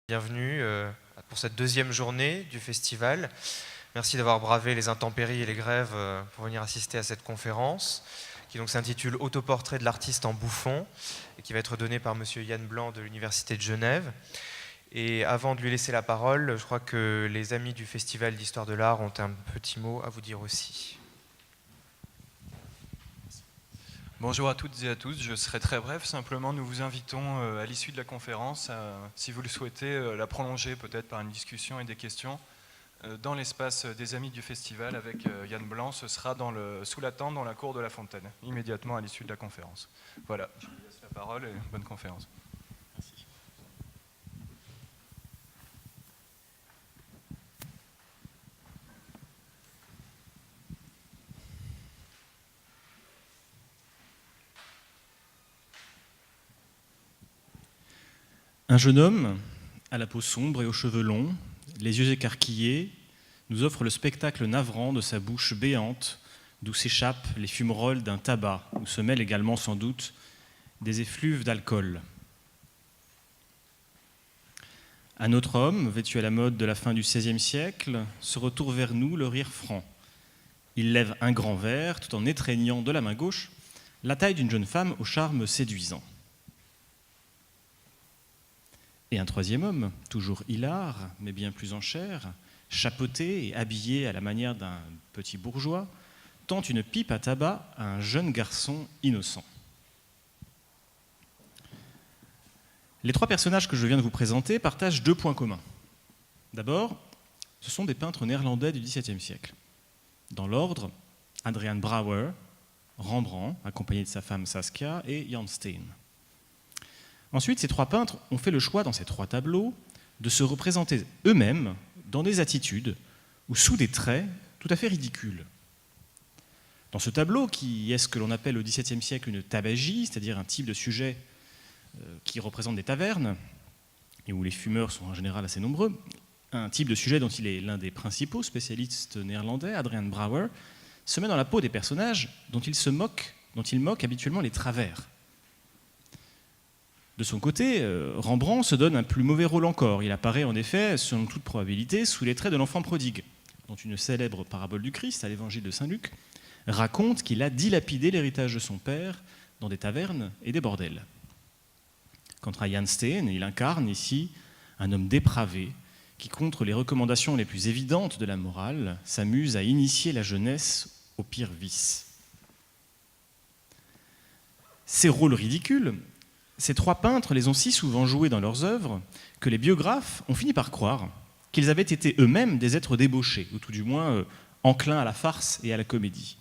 Bienvenue pour cette deuxième journée du festival. Merci d'avoir bravé les intempéries et les grèves pour venir assister à cette conférence qui donc s'intitule Autoportrait de l'artiste en bouffon et qui va être donnée par monsieur Yann Blanc de l'Université de Genève. Et avant de lui laisser la parole, je crois que les amis du Festival d'Histoire de l'Art ont un petit mot à vous dire aussi. Bonjour à toutes et à tous, je serai très bref, simplement nous vous invitons à l'issue de la conférence, si vous le souhaitez, la prolonger peut-être par une discussion et des questions dans l'espace des amis du festival avec Yann Blanc. Ce sera sous la tente dans la cour de la Fontaine, immédiatement à l'issue de la conférence. Voilà, je vous laisse la parole et bonne conférence. Merci. Un jeune homme, à la peau sombre et aux cheveux longs, les yeux écarquillés, nous offre le spectacle navrant de sa bouche béante, d'où s'échappent les fumerolles d'un tabac, où se mêlent également sans doute des effluves d'alcool. Un autre homme, vêtu à la mode de la fin du XVIe siècle, se retourne vers nous, le rire franc. Il lève un grand verre, tout en étreignant de la main gauche la taille d'une jeune femme au charme séduisant. Et un troisième homme, toujours hilar, mais bien plus en chair, chapeauté et habillé à la manière d'un petit bourgeois, tend une pipe à tabac à un jeune garçon innocent. Les trois personnages que je viens de vous présenter partagent deux points communs. D'abord, ce sont des peintres néerlandais du XVIIe siècle. Dans l'ordre, Adrian Brouwer, Rembrandt, accompagné de sa femme Saskia, et Jan Steen. Ensuite, ces trois peintres ont fait le choix, dans ces trois tableaux, de se représenter eux-mêmes dans des attitudes ou sous des traits tout à fait ridicules. Dans ce tableau, qui est ce que l'on appelle au XVIIe siècle une tabagie, c'est-à-dire un type de sujet qui représente des tavernes, et où les fumeurs sont en général assez nombreux, un type de sujet dont il est l'un des principaux spécialistes néerlandais, Adrian Brouwer, se met dans la peau des personnages dont il moque habituellement les travers. De son côté, Rembrandt se donne un plus mauvais rôle encore. Il apparaît en effet, selon toute probabilité, sous les traits de l'enfant prodigue, dont une célèbre parabole du Christ, à l'évangile de Saint Luc, raconte qu'il a dilapidé l'héritage de son père dans des tavernes et des bordels. Quant à Jan Steen, il incarne ici un homme dépravé qui, contre les recommandations les plus évidentes de la morale, s'amuse à initier la jeunesse aux pires vices. Ces rôles ridicules, ces trois peintres les ont si souvent joués dans leurs œuvres que les biographes ont fini par croire qu'ils avaient été eux-mêmes des êtres débauchés, ou tout du moins enclins à la farce et à la comédie.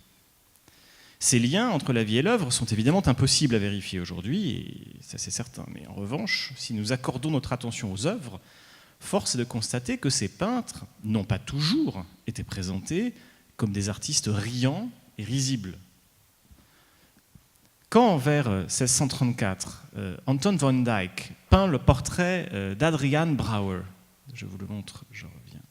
Ces liens entre la vie et l'œuvre sont évidemment impossibles à vérifier aujourd'hui, et ça c'est certain. Mais en revanche, si nous accordons notre attention aux œuvres, force est de constater que ces peintres n'ont pas toujours été présentés comme des artistes riants et risibles. Quand, vers 1634, Anton van Dyck peint le portrait d'Adrian Brouwer, je vous le montre, je reviens.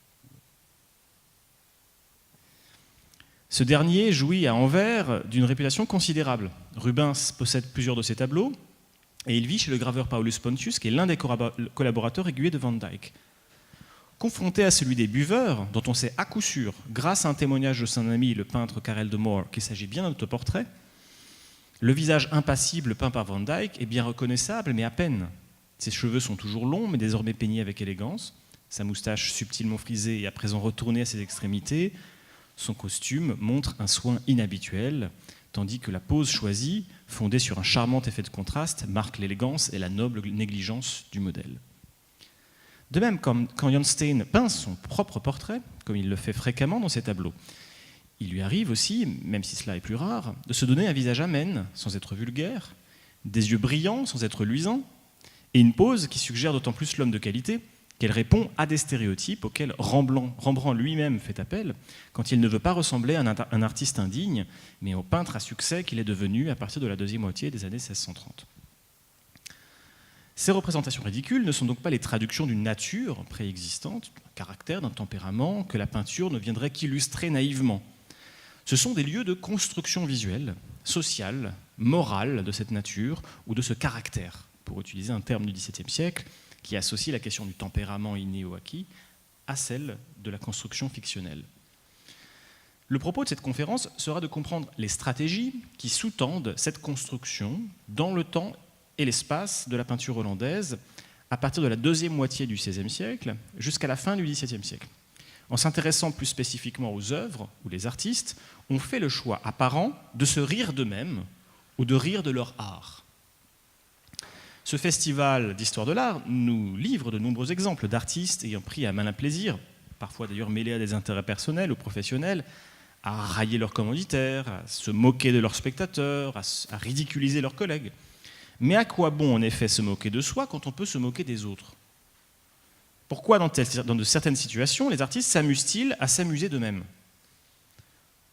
Ce dernier jouit à Anvers d'une réputation considérable. Rubens possède plusieurs de ses tableaux et il vit chez le graveur Paulus Pontius, qui est l'un des collaborateurs réguliers de Van Dyck. Confronté à celui des buveurs, dont on sait à coup sûr, grâce à un témoignage de son ami le peintre Karel de Moor, qu'il s'agit bien d'un autoportrait, le visage impassible peint par Van Dyck est bien reconnaissable, mais à peine. Ses cheveux sont toujours longs, mais désormais peignés avec élégance. Sa moustache subtilement frisée et à présent retournée à ses extrémités. Son costume montre un soin inhabituel, tandis que la pose choisie, fondée sur un charmant effet de contraste, marque l'élégance et la noble négligence du modèle. De même, quand Jan Steen peint son propre portrait, comme il le fait fréquemment dans ses tableaux, il lui arrive aussi, même si cela est plus rare, de se donner un visage amène, sans être vulgaire, des yeux brillants, sans être luisants, et une pose qui suggère d'autant plus l'homme de qualité qu'elle répond à des stéréotypes auxquels Rembrandt lui-même fait appel quand il ne veut pas ressembler à un artiste indigne, mais au peintre à succès qu'il est devenu à partir de la deuxième moitié des années 1630. Ces représentations ridicules ne sont donc pas les traductions d'une nature préexistante, d'un caractère, d'un tempérament que la peinture ne viendrait qu'illustrer naïvement. Ce sont des lieux de construction visuelle, sociale, morale de cette nature ou de ce caractère, pour utiliser un terme du XVIIe siècle, qui associe la question du tempérament inné ou acquis à celle de la construction fictionnelle. Le propos de cette conférence sera de comprendre les stratégies qui sous-tendent cette construction dans le temps et l'espace de la peinture hollandaise à partir de la deuxième moitié du XVIe siècle jusqu'à la fin du XVIIe siècle. En s'intéressant plus spécifiquement aux œuvres où les artistes ont fait le choix apparent de se rire d'eux-mêmes ou de rire de leur art. Ce festival d'histoire de l'art nous livre de nombreux exemples d'artistes ayant pris à malin plaisir, parfois d'ailleurs mêlés à des intérêts personnels ou professionnels, à railler leurs commanditaires, à se moquer de leurs spectateurs, à ridiculiser leurs collègues. Mais à quoi bon en effet se moquer de soi quand on peut se moquer des autres ? Pourquoi dans de certaines situations les artistes s'amusent-ils à s'amuser d'eux-mêmes ?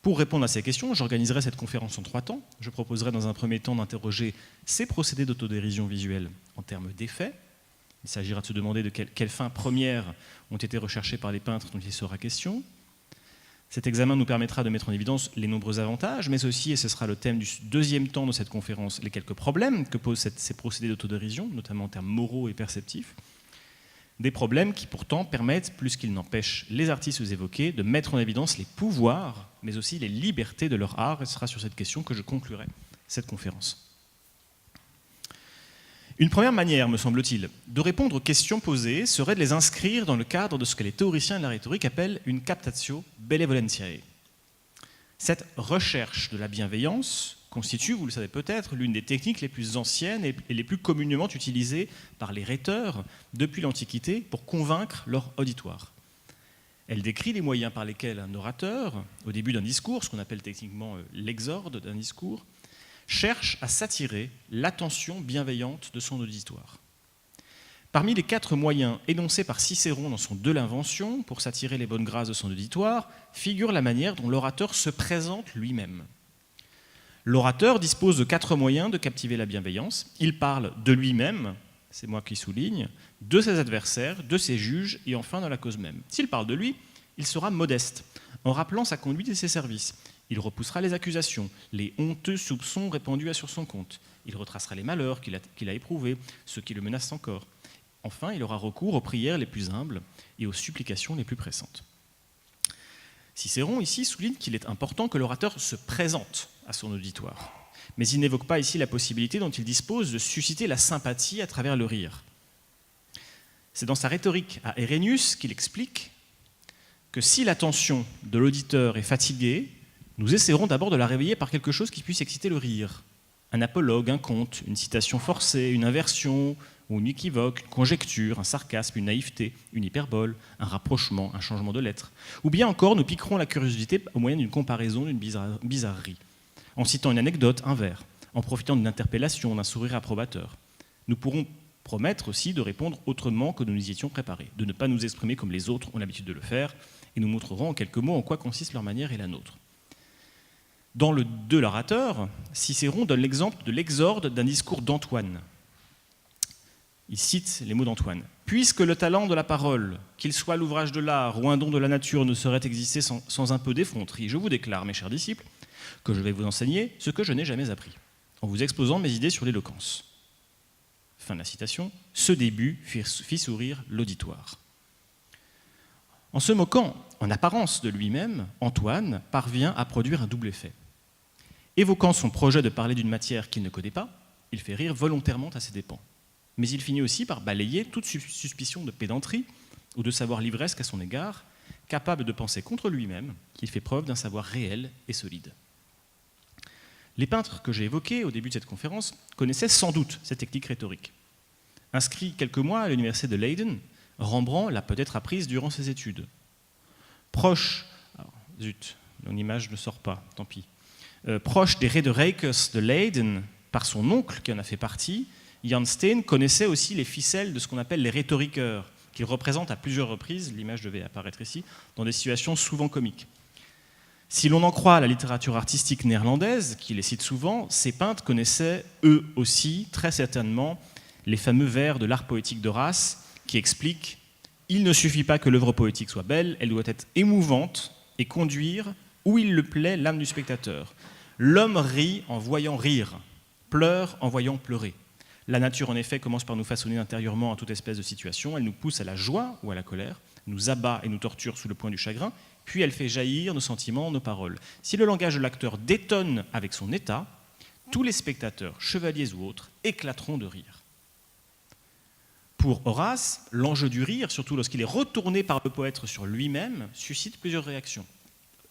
Pour répondre à ces questions, j'organiserai cette conférence en 3 temps. Je proposerai dans un premier temps d'interroger ces procédés d'autodérision visuelle en termes d'effets. Il s'agira de se demander de quelles fins premières ont été recherchées par les peintres dont il sera question. Cet examen nous permettra de mettre en évidence les nombreux avantages, mais aussi, et ce sera le thème du deuxième temps de cette conférence, les quelques problèmes que posent ces procédés d'autodérision, notamment en termes moraux et perceptifs. Des problèmes qui pourtant permettent, plus qu'ils n'empêchent les artistes évoqués, de mettre en évidence les pouvoirs, mais aussi les libertés de leur art. Et ce sera sur cette question que je conclurai cette conférence. Une première manière, me semble-t-il, de répondre aux questions posées serait de les inscrire dans le cadre de ce que les théoriciens de la rhétorique appellent une captatio benevolentiae. Cette recherche de la bienveillance constitue, vous le savez peut-être, l'une des techniques les plus anciennes et les plus communément utilisées par les rhéteurs depuis l'Antiquité pour convaincre leur auditoire. Elle décrit les moyens par lesquels un orateur, au début d'un discours, ce qu'on appelle techniquement l'exorde d'un discours, cherche à s'attirer l'attention bienveillante de son auditoire. Parmi les 4 moyens énoncés par Cicéron dans son De l'Invention pour s'attirer les bonnes grâces de son auditoire, figure la manière dont l'orateur se présente lui-même. L'orateur dispose de 4 moyens de captiver la bienveillance. Il parle de lui-même, c'est moi qui souligne, de ses adversaires, de ses juges et enfin de la cause même. S'il parle de lui, il sera modeste, en rappelant sa conduite et ses services. Il repoussera les accusations, les honteux soupçons répandus sur son compte. Il retracera les malheurs qu'il a éprouvés, ceux qui le menacent encore. Enfin, il aura recours aux prières les plus humbles et aux supplications les plus pressantes. Cicéron, ici, souligne qu'il est important que l'orateur se présente à son auditoire. Mais il n'évoque pas ici la possibilité dont il dispose de susciter la sympathie à travers le rire. C'est dans sa rhétorique à Herénius qu'il explique que si l'attention de l'auditeur est fatiguée, nous essaierons d'abord de la réveiller par quelque chose qui puisse exciter le rire. Un apologue, un conte, une citation forcée, une inversion ou une équivoque, une conjecture, un sarcasme, une naïveté, une hyperbole, un rapprochement, un changement de lettre. Ou bien encore, nous piquerons la curiosité au moyen d'une comparaison, d'une bizarrerie, en citant une anecdote, un vers, en profitant d'une interpellation, d'un sourire approbateur. Nous pourrons promettre aussi de répondre autrement que nous nous y étions préparés, de ne pas nous exprimer comme les autres ont l'habitude de le faire, et nous montrerons en quelques mots en quoi consiste leur manière et la nôtre. Dans le De l'orateur, Cicéron donne l'exemple de l'exorde d'un discours d'Antoine. Il cite les mots d'Antoine. « Puisque le talent de la parole, qu'il soit l'ouvrage de l'art ou un don de la nature, ne saurait exister sans un peu d'effronterie, je vous déclare, mes chers disciples, que je vais vous enseigner ce que je n'ai jamais appris, en vous exposant mes idées sur l'éloquence. » Fin de la citation. Ce début fit sourire l'auditoire. En se moquant en apparence de lui-même, Antoine parvient à produire un double effet. Évoquant son projet de parler d'une matière qu'il ne connaît pas, il fait rire volontairement à ses dépens. Mais il finit aussi par balayer toute suspicion de pédanterie ou de savoir livresque à son égard, capable de penser contre lui-même qu'il fait preuve d'un savoir réel et solide. Les peintres que j'ai évoqués au début de cette conférence connaissaient sans doute cette technique rhétorique. Inscrit quelques mois à l'université de Leiden, Rembrandt l'a peut-être apprise durant ses études. Proche, mon image ne sort pas, tant pis. Proche des Rederijkers de Leiden, par son oncle qui en a fait partie, Jan Steen connaissait aussi les ficelles de ce qu'on appelle les rhétoriqueurs, qu'il représente à plusieurs reprises, l'image devait apparaître ici, dans des situations souvent comiques. Si l'on en croit la littérature artistique néerlandaise, qui les cite souvent, ces peintres connaissaient eux aussi, très certainement, les fameux vers de l'art poétique d'Horace, qui expliquent « Il ne suffit pas que l'œuvre poétique soit belle, elle doit être émouvante et conduire, où il le plaît, l'âme du spectateur. L'homme rit en voyant rire, pleure en voyant pleurer. La nature, en effet, commence par nous façonner intérieurement à toute espèce de situation. Elle nous pousse à la joie ou à la colère, nous abat et nous torture sous le poing du chagrin, puis elle fait jaillir nos sentiments, nos paroles. Si le langage de l'acteur détonne avec son état, tous les spectateurs, chevaliers ou autres, éclateront de rire. Pour Horace, l'enjeu du rire, surtout lorsqu'il est retourné par le poète sur lui-même, suscite plusieurs réactions.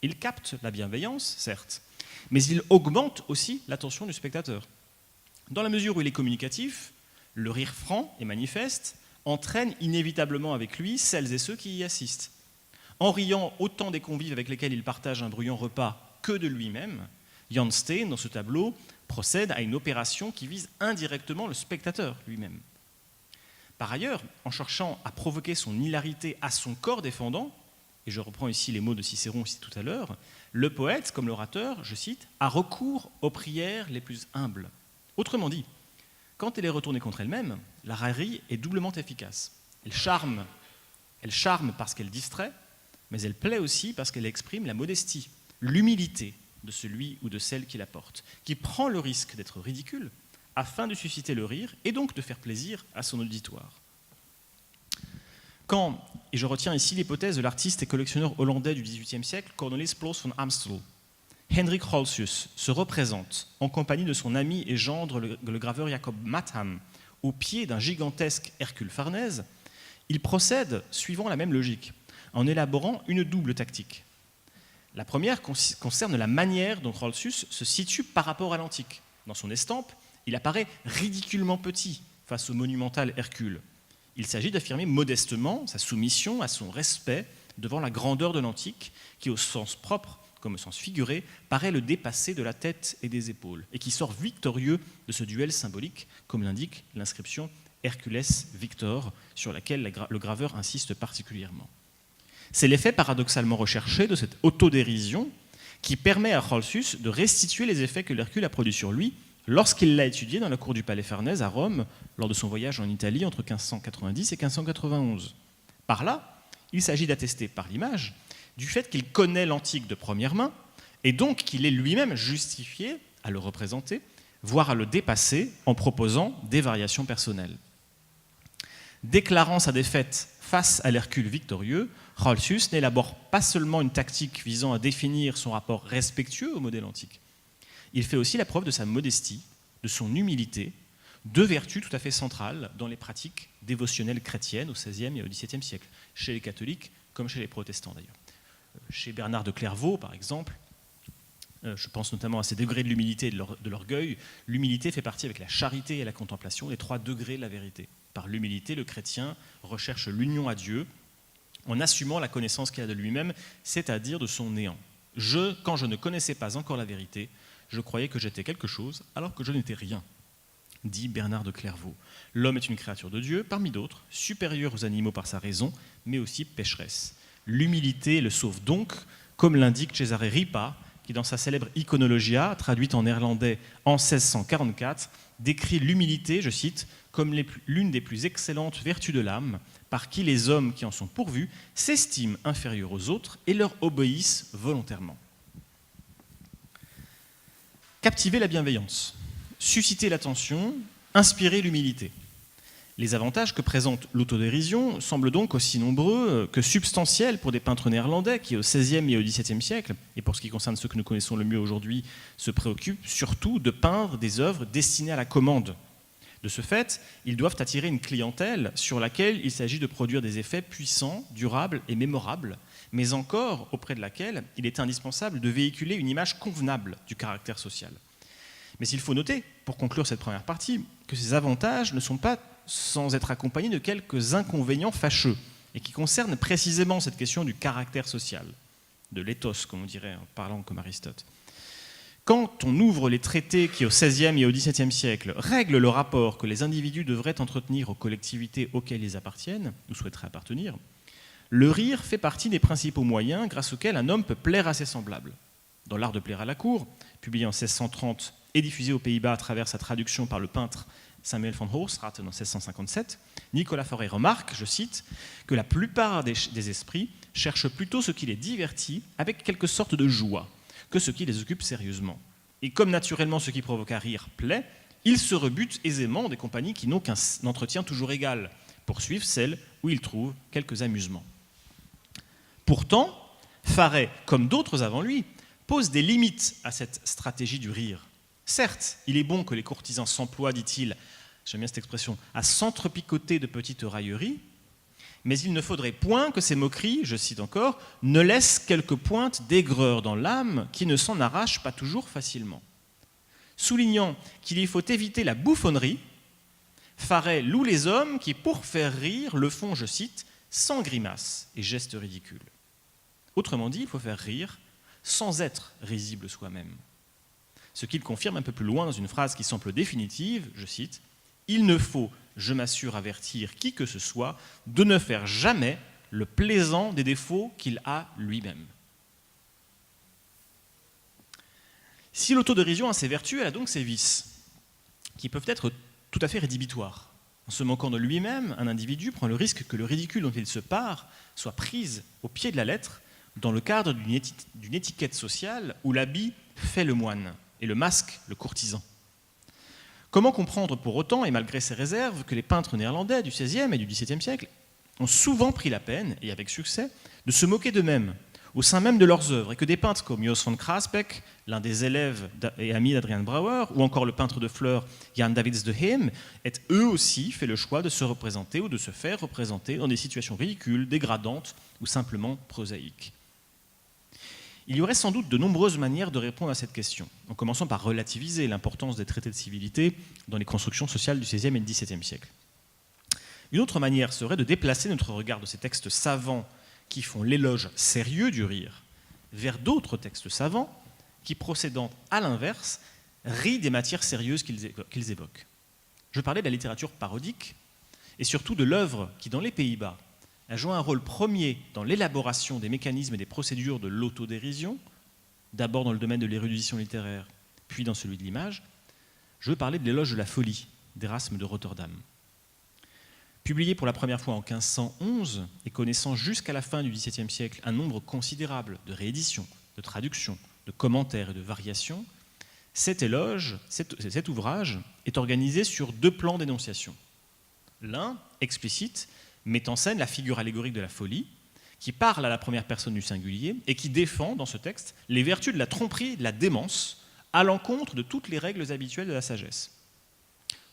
Il capte la bienveillance, certes, mais il augmente aussi l'attention du spectateur. Dans la mesure où il est communicatif, le rire franc et manifeste entraîne inévitablement avec lui celles et ceux qui y assistent. En riant autant des convives avec lesquels il partage un bruyant repas que de lui-même, Jan Steen, dans ce tableau, procède à une opération qui vise indirectement le spectateur lui-même. Par ailleurs, en cherchant à provoquer son hilarité à son corps défendant, et je reprends ici les mots de Cicéron ici tout à l'heure, le poète, comme l'orateur, je cite, a recours aux prières les plus humbles. Autrement dit, quand elle est retournée contre elle-même, la raillerie est doublement efficace. Elle charme parce qu'elle distrait, mais elle plaît aussi parce qu'elle exprime la modestie, l'humilité de celui ou de celle qui la porte, qui prend le risque d'être ridicule afin de susciter le rire et donc de faire plaisir à son auditoire. Quand, et je retiens ici l'hypothèse de l'artiste et collectionneur hollandais du XVIIIe siècle, Cornelis Ploos van Amstel, Hendrik Holsius se représente en compagnie de son ami et gendre, le graveur Jacob Matham, au pied d'un gigantesque Hercule Farnèse, il procède suivant la même logique, en élaborant une double tactique. La première concerne la manière dont Holsius se situe par rapport à l'antique. Dans son estampe, il apparaît ridiculement petit face au monumental Hercule. Il s'agit d'affirmer modestement sa soumission à son respect devant la grandeur de l'antique, qui au sens propre comme au sens figuré, paraît le dépasser de la tête et des épaules, et qui sort victorieux de ce duel symbolique, comme l'indique l'inscription Hercules Victor, sur laquelle le graveur insiste particulièrement. C'est l'effet paradoxalement recherché de cette autodérision qui permet à Holsius de restituer les effets que l'Hercule a produits sur lui lorsqu'il l'a étudié dans la cour du Palais Farnèse à Rome, lors de son voyage en Italie entre 1590 et 1591. Par là, il s'agit d'attester par l'image du fait qu'il connaît l'antique de première main, et donc qu'il est lui-même justifié à le représenter, voire à le dépasser en proposant des variations personnelles. Déclarant sa défaite face à l'Hercule victorieux, Holsius n'élabore pas seulement une tactique visant à définir son rapport respectueux au modèle antique, il fait aussi la preuve de sa modestie, de son humilité, deux vertus tout à fait centrales dans les pratiques dévotionnelles chrétiennes au XVIe et au XVIIe siècle, chez les catholiques comme chez les protestants d'ailleurs. Chez Bernard de Clairvaux, par exemple, je pense notamment à ces degrés de l'humilité et de l'orgueil. L'humilité fait partie avec la charité et la contemplation, les 3 degrés de la vérité. Par l'humilité, le chrétien recherche l'union à Dieu en assumant la connaissance qu'il a de lui-même, c'est-à-dire de son néant. Quand je ne connaissais pas encore la vérité, je croyais que j'étais quelque chose alors que je n'étais rien, dit Bernard de Clairvaux. L'homme est une créature de Dieu, parmi d'autres, supérieure aux animaux par sa raison, mais aussi pécheresse. L'humilité le sauve donc, comme l'indique Cesare Ripa, qui dans sa célèbre Iconologia, traduite en néerlandais en 1644, décrit l'humilité, je cite, comme l'une des plus excellentes vertus de l'âme, par qui les hommes qui en sont pourvus s'estiment inférieurs aux autres et leur obéissent volontairement. Captiver la bienveillance, susciter l'attention, inspirer l'humilité. Les avantages que présente l'autodérision semblent donc aussi nombreux que substantiels pour des peintres néerlandais qui, au XVIe et au XVIIe siècle, et pour ce qui concerne ceux que nous connaissons le mieux aujourd'hui, se préoccupent surtout de peindre des œuvres destinées à la commande. De ce fait, ils doivent attirer une clientèle sur laquelle il s'agit de produire des effets puissants, durables et mémorables, mais encore auprès de laquelle il est indispensable de véhiculer une image convenable du caractère social. Mais il faut noter, pour conclure cette première partie, que ces avantages ne sont pas sans être accompagnés de quelques inconvénients fâcheux, et qui concernent précisément cette question du caractère social, de l'éthos, comme on dirait en parlant comme Aristote. Quand on ouvre les traités qui, au XVIe et au XVIIe siècle, règlent le rapport que les individus devraient entretenir aux collectivités auxquelles ils appartiennent, ou souhaiteraient appartenir, le rire fait partie des principaux moyens grâce auxquels un homme peut plaire à ses semblables. Dans L'Art de plaire à la cour, publié en 1630 et diffusé aux Pays-Bas à travers sa traduction par le peintre Samuel van Hoogstraten en 1657, Nicolas Forêt remarque, je cite, que la plupart des esprits cherchent plutôt ce qui les divertit avec quelque sorte de joie que ce qui les occupe sérieusement. Et comme naturellement ce qui provoque un rire plaît, ils se rebutent aisément des compagnies qui n'ont qu'un entretien toujours égal, pour suivre celles où ils trouvent quelques amusements. Pourtant, Farey, comme d'autres avant lui, pose des limites à cette stratégie du rire. Certes, il est bon que les courtisans s'emploient, dit-il, j'aime bien cette expression, à s'entrepicoter de petites railleries, mais il ne faudrait point que ces moqueries, je cite encore, ne laissent quelques pointes d'aigreur dans l'âme qui ne s'en arrachent pas toujours facilement. Soulignant qu'il y faut éviter la bouffonnerie, Farey loue les hommes qui, pour faire rire, le font, je cite, sans grimaces et gestes ridicules. Autrement dit, il faut faire rire sans être risible soi-même. Ce qu'il confirme un peu plus loin dans une phrase qui semble définitive, je cite, « Il ne faut, je m'assure, avertir qui que ce soit de ne faire jamais le plaisant des défauts qu'il a lui-même. » Si l'autodérision a ses vertus, elle a donc ses vices, qui peuvent être tout à fait rédhibitoires. En se moquant de lui-même, un individu prend le risque que le ridicule dont il se pare soit prise au pied de la lettre dans le cadre d'une étiquette sociale où l'habit fait le moine et le masque le courtisan. Comment comprendre pour autant, et malgré ces réserves, que les peintres néerlandais du XVIe et du XVIIe siècle ont souvent pris la peine, et avec succès, de se moquer d'eux-mêmes, au sein même de leurs œuvres, et que des peintres comme Jos van Kraasbeek, l'un des élèves et amis d'Adrian Brouwer, ou encore le peintre de fleurs Jan Davids de Heem, aient eux aussi fait le choix de se représenter ou de se faire représenter dans des situations ridicules, dégradantes ou simplement prosaïques. Il y aurait sans doute de nombreuses manières de répondre à cette question, en commençant par relativiser l'importance des traités de civilité dans les constructions sociales du XVIe et du XVIIe siècle. Une autre manière serait de déplacer notre regard de ces textes savants qui font l'éloge sérieux du rire vers d'autres textes savants qui, procédant à l'inverse, rient des matières sérieuses qu'ils évoquent. Je parlais de la littérature parodique et surtout de l'œuvre qui, dans les Pays-Bas, a joué un rôle premier dans l'élaboration des mécanismes et des procédures de l'autodérision, d'abord dans le domaine de l'érudition littéraire, puis dans celui de l'image. Je veux parler de l'éloge de la folie d'Erasme de Rotterdam. Publié pour la première fois en 1511 et connaissant jusqu'à la fin du XVIIe siècle un nombre considérable de rééditions, de traductions, de commentaires et de variations, cet ouvrage est organisé sur deux plans d'énonciation. L'un, explicite, met en scène la figure allégorique de la folie, qui parle à la première personne du singulier et qui défend, dans ce texte, les vertus de la tromperie et de la démence à l'encontre de toutes les règles habituelles de la sagesse.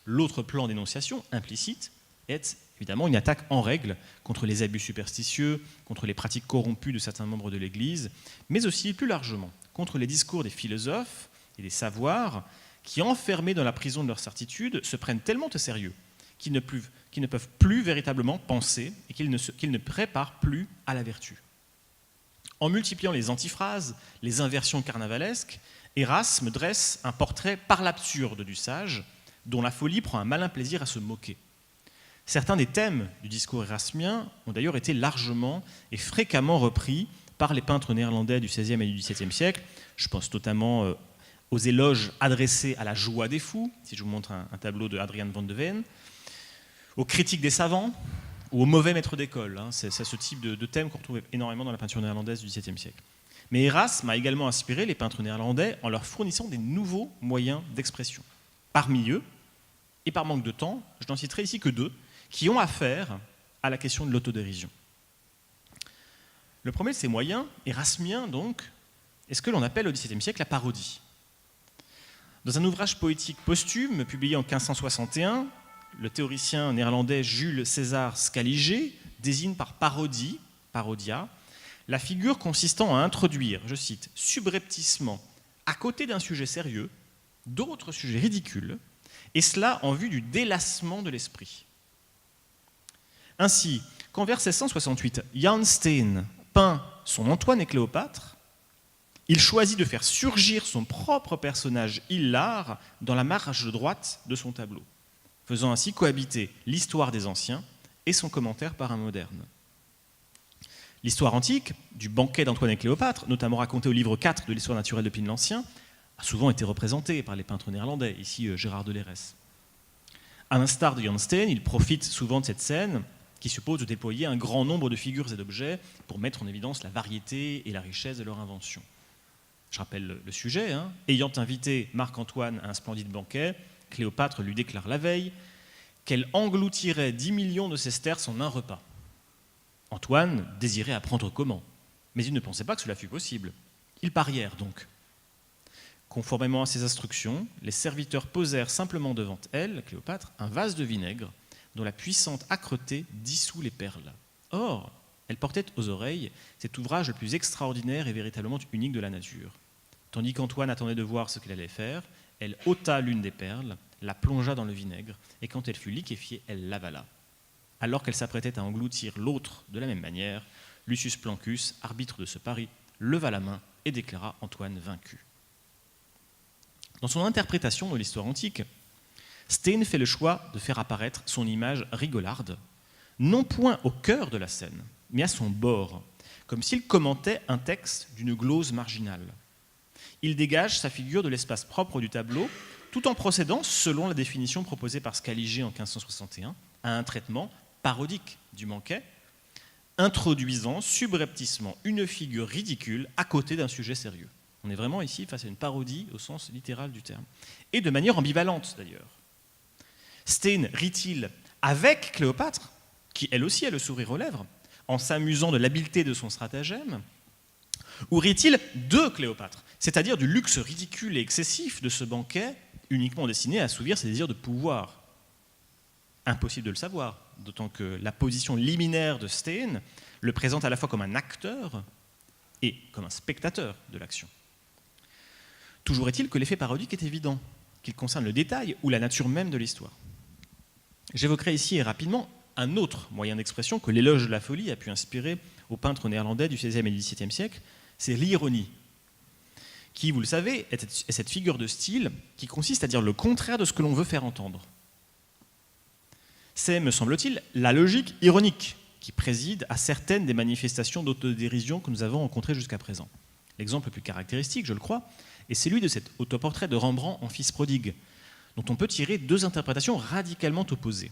L'autre plan d'énonciation, implicite, est évidemment une attaque en règle contre les abus superstitieux, contre les pratiques corrompues de certains membres de l'Église, mais aussi, plus largement, contre les discours des philosophes et des savoirs qui, enfermés dans la prison de leur certitude, se prennent tellement au sérieux qu'ils ne peuvent plus véritablement penser et qu'ils ne préparent plus à la vertu. En multipliant les antiphrases, les inversions carnavalesques, Erasme dresse un portrait par l'absurde du sage, dont la folie prend un malin plaisir à se moquer. Certains des thèmes du discours érasmien ont d'ailleurs été largement et fréquemment repris par les peintres néerlandais du XVIe et du XVIIe siècle. Je pense notamment aux éloges adressés à la joie des fous, si je vous montre un tableau de Adrian van de Veen, aux critiques des savants ou aux mauvais maîtres d'école. C'est ce type de thème qu'on retrouve énormément dans la peinture néerlandaise du XVIIe siècle. Mais Erasme a également inspiré les peintres néerlandais en leur fournissant des nouveaux moyens d'expression. Parmi eux, et par manque de temps, je n'en citerai ici que deux, qui ont affaire à la question de l'autodérision. Le premier de ces moyens, érasmien donc, est ce que l'on appelle au XVIIe siècle la parodie. Dans un ouvrage poétique posthume publié en 1561, le théoricien néerlandais Jules César Scaliger désigne par parodie, parodia, la figure consistant à introduire, je cite, subrepticement, à côté d'un sujet sérieux, d'autres sujets ridicules, et cela en vue du délassement de l'esprit. Ainsi, quand vers 1668, Jan Steen peint son Antoine et Cléopâtre, il choisit de faire surgir son propre personnage hilar dans la marge droite de son tableau, faisant ainsi cohabiter l'histoire des anciens et son commentaire par un moderne. L'histoire antique, du banquet d'Antoine et Cléopâtre, notamment racontée au livre 4 de l'histoire naturelle de Pline l'Ancien, a souvent été représentée par les peintres néerlandais, ici Gérard de Lérès. À l'instar de Jan Steen, il profite souvent de cette scène qui suppose de déployer un grand nombre de figures et d'objets pour mettre en évidence la variété et la richesse de leur invention. Je rappelle le sujet. Ayant invité Marc-Antoine à un splendide banquet, Cléopâtre lui déclare la veille qu'elle engloutirait 10 millions de sesterces en un repas. Antoine désirait apprendre comment, mais il ne pensait pas que cela fût possible. Ils parièrent donc. Conformément à ses instructions, les serviteurs posèrent simplement devant elle, Cléopâtre, un vase de vinaigre dont la puissante âcreté dissout les perles. Or, elle portait aux oreilles cet ouvrage le plus extraordinaire et véritablement unique de la nature. Tandis qu'Antoine attendait de voir ce qu'elle allait faire, elle ôta l'une des perles, la plongea dans le vinaigre, et quand elle fut liquéfiée, elle l'avala. Alors qu'elle s'apprêtait à engloutir l'autre de la même manière, Lucius Plancus, arbitre de ce pari, leva la main et déclara Antoine vaincu. Dans son interprétation de l'histoire antique, Steen fait le choix de faire apparaître son image rigolarde, non point au cœur de la scène, mais à son bord, comme s'il commentait un texte d'une glose marginale. Il dégage sa figure de l'espace propre du tableau, tout en procédant, selon la définition proposée par Scaliger en 1561, à un traitement parodique du manquet, introduisant subrepticement une figure ridicule à côté d'un sujet sérieux. On est vraiment ici face à une parodie au sens littéral du terme. Et de manière ambivalente d'ailleurs. Steen rit-il avec Cléopâtre, qui elle aussi a le sourire aux lèvres, en s'amusant de l'habileté de son stratagème, ou rit-il de Cléopâtre, c'est-à-dire du luxe ridicule et excessif de ce banquet uniquement destiné à assouvir ses désirs de pouvoir? Impossible de le savoir, d'autant que la position liminaire de Steen le présente à la fois comme un acteur et comme un spectateur de l'action. Toujours est-il que l'effet parodique est évident, qu'il concerne le détail ou la nature même de l'histoire. J'évoquerai ici rapidement un autre moyen d'expression que l'éloge de la folie a pu inspirer aux peintres néerlandais du XVIe et XVIIe siècle, c'est l'ironie, qui, vous le savez, est cette figure de style qui consiste à dire le contraire de ce que l'on veut faire entendre. C'est, me semble-t-il, la logique ironique qui préside à certaines des manifestations d'autodérision que nous avons rencontrées jusqu'à présent. L'exemple le plus caractéristique, je le crois, est celui de cet autoportrait de Rembrandt en Fils prodigue, dont on peut tirer deux interprétations radicalement opposées.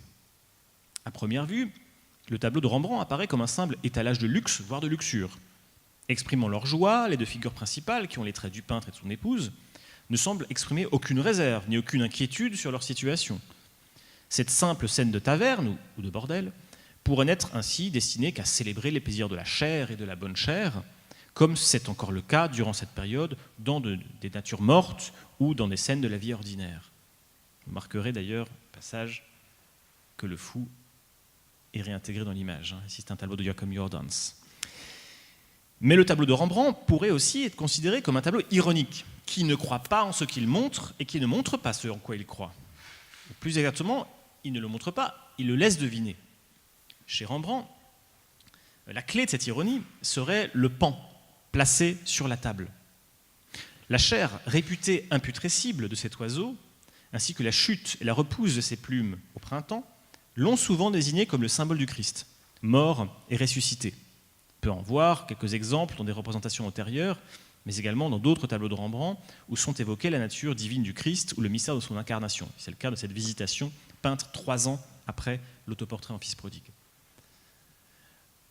À première vue, le tableau de Rembrandt apparaît comme un simple étalage de luxe, voire de luxure. Exprimant leur joie, les deux figures principales, qui ont les traits du peintre et de son épouse, ne semblent exprimer aucune réserve, ni aucune inquiétude sur leur situation. Cette simple scène de taverne, ou de bordel, pourrait n'être ainsi destinée qu'à célébrer les plaisirs de la chair et de la bonne chair, comme c'est encore le cas durant cette période dans des natures mortes ou dans des scènes de la vie ordinaire. Vous marquerez d'ailleurs, au passage, que le fou est réintégré dans l'image. Ici, c'est un tableau de Joachim Jordans. Mais le tableau de Rembrandt pourrait aussi être considéré comme un tableau ironique, qui ne croit pas en ce qu'il montre et qui ne montre pas ce en quoi il croit. Ou plus exactement, il ne le montre pas, il le laisse deviner. Chez Rembrandt, la clé de cette ironie serait le pan placé sur la table. La chair réputée imputrescible de cet oiseau, ainsi que la chute et la repousse de ses plumes au printemps, l'ont souvent désigné comme le symbole du Christ, mort et ressuscité. On peut en voir quelques exemples dans des représentations antérieures, mais également dans d'autres tableaux de Rembrandt, où sont évoquées la nature divine du Christ ou le mystère de son incarnation. C'est le cas de cette visitation peinte 3 ans après l'autoportrait en Fils prodigue.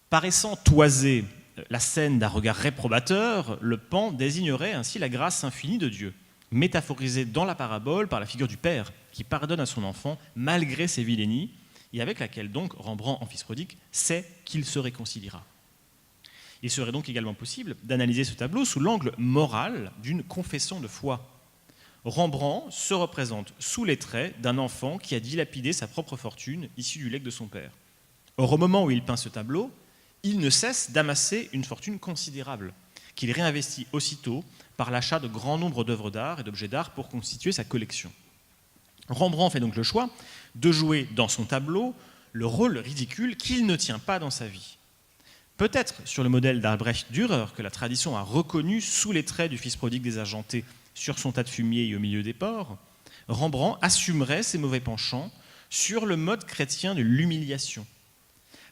Paraissant toiser la scène d'un regard réprobateur, le pan désignerait ainsi la grâce infinie de Dieu, métaphorisée dans la parabole par la figure du Père, qui pardonne à son enfant malgré ses vilainies, et avec laquelle donc Rembrandt en Fils prodigue sait qu'il se réconciliera. Il serait donc également possible d'analyser ce tableau sous l'angle moral d'une confession de foi. Rembrandt se représente sous les traits d'un enfant qui a dilapidé sa propre fortune issue du legs de son père. Or, au moment où il peint ce tableau, il ne cesse d'amasser une fortune considérable, qu'il réinvestit aussitôt par l'achat de grand nombre d'œuvres d'art et d'objets d'art pour constituer sa collection. Rembrandt fait donc le choix de jouer dans son tableau le rôle ridicule qu'il ne tient pas dans sa vie. Peut-être sur le modèle d'Albrecht Dürer, que la tradition a reconnu sous les traits du Fils prodigue désargenté sur son tas de fumier et au milieu des porcs, Rembrandt assumerait ses mauvais penchants sur le mode chrétien de l'humiliation,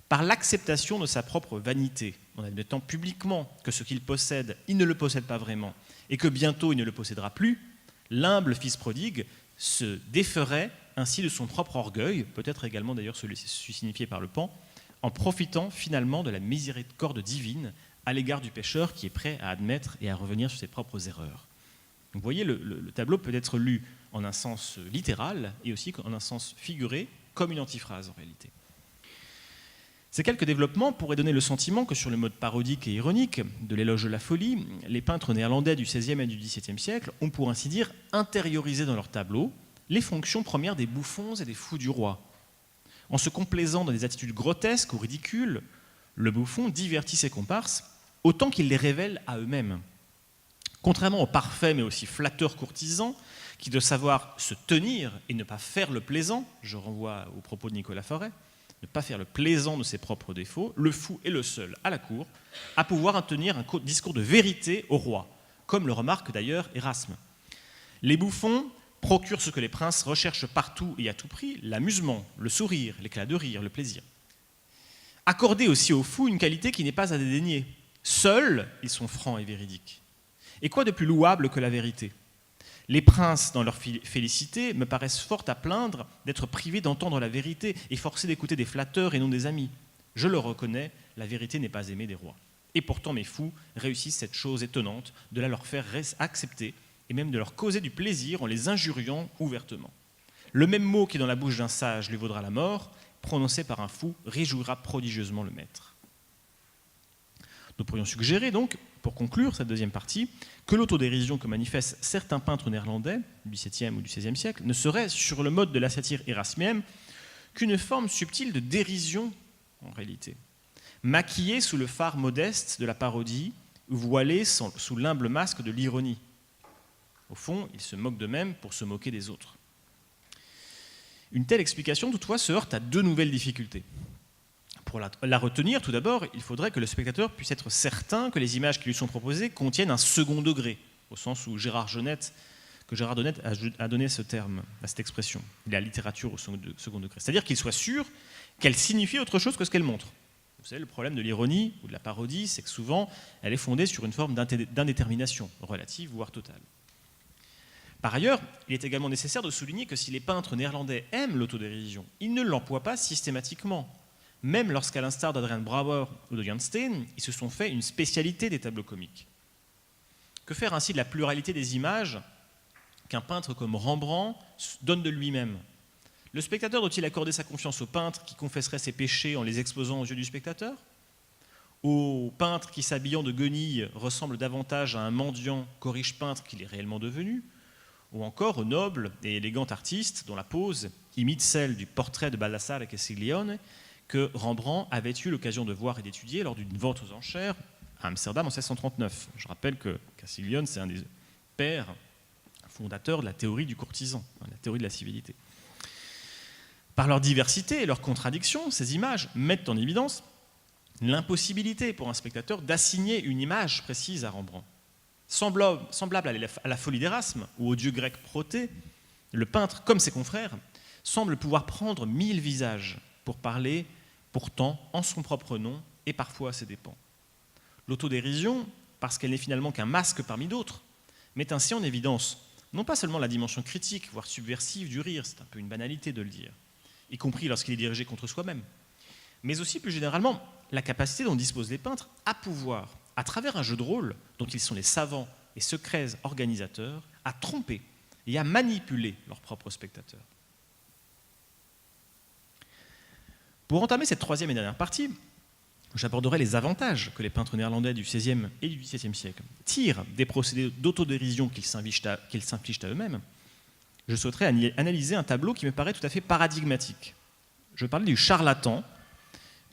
par l'acceptation de sa propre vanité, en admettant publiquement que ce qu'il possède, il ne le possède pas vraiment, et que bientôt il ne le possédera plus. L'humble Fils prodigue se déferait ainsi de son propre orgueil, peut-être également d'ailleurs celui signifié par le pan, en profitant finalement de la miséricorde divine à l'égard du pécheur qui est prêt à admettre et à revenir sur ses propres erreurs. Vous voyez, le tableau peut être lu en un sens littéral et aussi en un sens figuré, comme une antiphrase en réalité. Ces quelques développements pourraient donner le sentiment que sur le mode parodique et ironique de l'éloge de la folie, les peintres néerlandais du XVIe et du XVIIe siècle ont pour ainsi dire intériorisé dans leurs tableaux les fonctions premières des bouffons et des fous du roi. En se complaisant dans des attitudes grotesques ou ridicules, le bouffon divertit ses comparses autant qu'il les révèle à eux-mêmes. Contrairement aux parfaits mais aussi flatteurs courtisans qui doivent savoir se tenir et ne pas faire le plaisant, je renvoie aux propos de Nicolas Forêt, ne pas faire le plaisant de ses propres défauts, le fou est le seul à la cour à pouvoir tenir un discours de vérité au roi, comme le remarque d'ailleurs Erasme. Les bouffons procurent ce que les princes recherchent partout et à tout prix, l'amusement, le sourire, l'éclat de rire, le plaisir. Accordez aussi aux fous une qualité qui n'est pas à dédaigner. Seuls, ils sont francs et véridiques. Et quoi de plus louable que la vérité ? Les princes, dans leur félicité, me paraissent fort à plaindre d'être privés d'entendre la vérité et forcés d'écouter des flatteurs et non des amis. Je le reconnais, la vérité n'est pas aimée des rois. Et pourtant mes fous réussissent cette chose étonnante de la leur faire accepter et même de leur causer du plaisir en les injuriant ouvertement. Le même mot qui dans la bouche d'un sage lui vaudra la mort, prononcé par un fou, réjouira prodigieusement le maître. Nous pourrions suggérer donc, pour conclure cette deuxième partie, que l'autodérision que manifestent certains peintres néerlandais du XVIIe ou du XVIe siècle ne serait, sur le mode de la satire érasmienne, qu'une forme subtile de dérision en réalité, maquillée sous le phare modeste de la parodie, voilée sous l'humble masque de l'ironie. Au fond, ils se moquent d'eux-mêmes pour se moquer des autres. Une telle explication, toutefois, se heurte à deux nouvelles difficultés. Pour la retenir, tout d'abord, il faudrait que le spectateur puisse être certain que les images qui lui sont proposées contiennent un second degré, au sens où Gérard Donnet a donné ce terme, à cette expression, la littérature au second degré. C'est-à-dire qu'il soit sûr qu'elle signifie autre chose que ce qu'elle montre. Vous savez, le problème de l'ironie ou de la parodie, c'est que souvent, elle est fondée sur une forme d'indétermination relative, voire totale. Par ailleurs, il est également nécessaire de souligner que si les peintres néerlandais aiment l'autodérision, ils ne l'emploient pas systématiquement. Même lorsqu'à l'instar d'Adrian Brouwer ou de Jan Steen, ils se sont fait une spécialité des tableaux comiques. Que faire ainsi de la pluralité des images qu'un peintre comme Rembrandt donne de lui-même ? Le spectateur doit-il accorder sa confiance au peintre qui confesserait ses péchés en les exposant aux yeux du spectateur ? Au peintre qui, s'habillant de guenilles, ressemble davantage à un mendiant qu'au riche peintre qu'il est réellement devenu ? Ou encore au noble et élégant artiste dont la pose imite celle du portrait de Baldassare Castiglione que Rembrandt avait eu l'occasion de voir et d'étudier lors d'une vente aux enchères à Amsterdam en 1639. Je rappelle que Castiglione, c'est un des pères fondateurs de la théorie du courtisan, la théorie de la civilité. Par leur diversité et leurs contradictions, ces images mettent en évidence l'impossibilité pour un spectateur d'assigner une image précise à Rembrandt. Semblable à la folie d'Erasme ou au dieu grec Protée, le peintre, comme ses confrères, semble pouvoir prendre 1000 visages pour parler pourtant en son propre nom et parfois à ses dépens. L'autodérision, parce qu'elle n'est finalement qu'un masque parmi d'autres, met ainsi en évidence non pas seulement la dimension critique, voire subversive du rire, c'est un peu une banalité de le dire, y compris lorsqu'il est dirigé contre soi-même, mais aussi plus généralement la capacité dont disposent les peintres à pouvoir, à travers un jeu de rôle dont ils sont les savants et secrets organisateurs, à tromper et à manipuler leurs propres spectateurs. Pour entamer cette troisième et dernière partie, j'aborderai les avantages que les peintres néerlandais du XVIe et du XVIIe siècle tirent des procédés d'autodérision qu'ils s'infligent à eux-mêmes. Je souhaiterais analyser un tableau qui me paraît tout à fait paradigmatique. Je parlais du Charlatan,